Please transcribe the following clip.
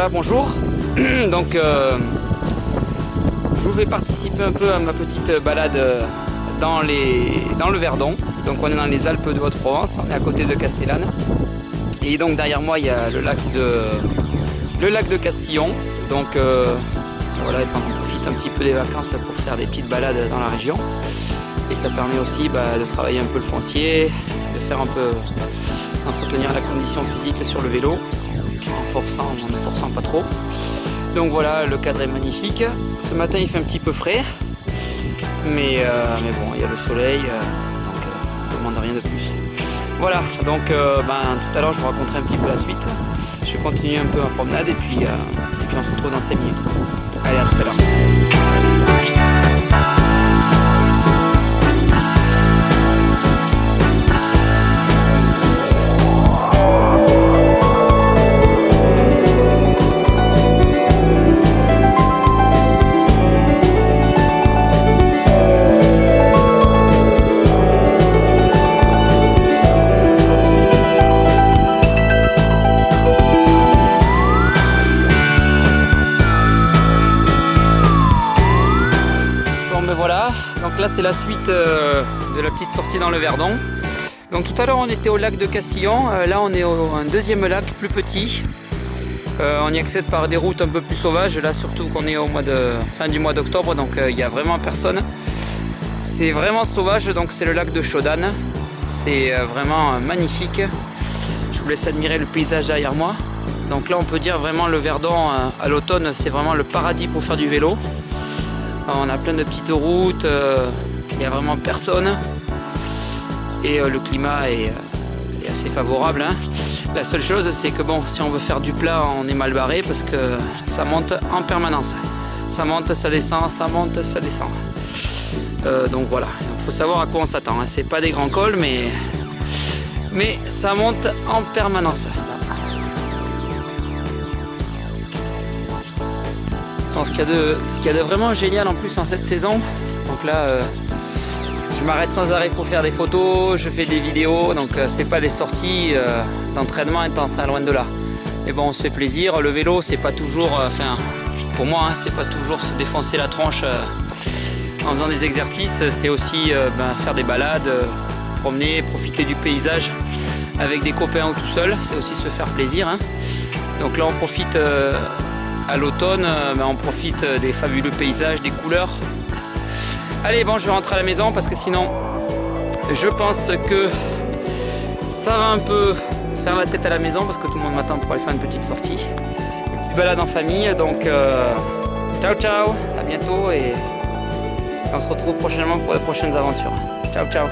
voilà, bonjour. Donc, je vous fais participer un peu à ma petite balade dans le Verdon. Donc, on est dans les Alpes de Haute-Provence, on est à côté de Castellane. Et donc, derrière moi, il y a le lac de Castillon. Donc, voilà, on profite un petit peu des vacances pour faire des petites balades dans la région. Et ça permet aussi de travailler un peu le foncier, de faire un peu entretenir la condition physique sur le vélo, en ne forçant pas trop. Donc voilà, le cadre est magnifique. Ce matin il fait un petit peu frais, mais bon, il y a le soleil, donc on ne demande rien de plus. Voilà, donc tout à l'heure je vous raconterai un petit peu la suite. Je vais continuer un peu ma promenade et puis on se retrouve dans 5 minutes. Allez, à tout à l'heure. Voilà, donc là c'est la suite de la petite sortie dans le Verdon. Donc tout à l'heure on était au lac de Castillon, là on est au un deuxième lac plus petit. On y accède par des routes un peu plus sauvages, là surtout qu'on est au fin du mois d'octobre, donc il n'y a vraiment personne. C'est vraiment sauvage, donc c'est le lac de Chaudane, c'est vraiment magnifique. Je vous laisse admirer le paysage derrière moi. Donc là on peut dire vraiment le Verdon à l'automne, c'est vraiment le paradis pour faire du vélo. On a plein de petites routes, il n'y a vraiment personne et le climat est assez favorable, hein. La seule chose c'est que bon, si on veut faire du plat on est mal barré parce que ça monte en permanence. Ça monte, ça descend, ça monte, ça descend. Donc voilà, il faut savoir à quoi on s'attend, hein. C'est pas des grands cols mais ça monte en permanence. Donc, ce qu'il y a de vraiment génial en plus en cette saison, donc là je m'arrête sans arrêt pour faire des photos, je fais des vidéos, donc c'est pas des sorties d'entraînement intense, hein, loin de là. Mais bon, on se fait plaisir, le vélo c'est pas toujours, pour moi hein, c'est pas toujours se défoncer la tronche en faisant des exercices, c'est aussi faire des balades, promener, profiter du paysage avec des copains ou tout seul, c'est aussi se faire plaisir, hein. Donc là on profite à l'automne, on profite des fabuleux paysages, des couleurs. Allez, bon, je vais rentrer à la maison parce que sinon, je pense que ça va un peu faire la tête à la maison parce que tout le monde m'attend pour aller faire une petite sortie, une petite balade en famille. Donc, ciao, ciao, à bientôt et on se retrouve prochainement pour de prochaines aventures. Ciao, ciao.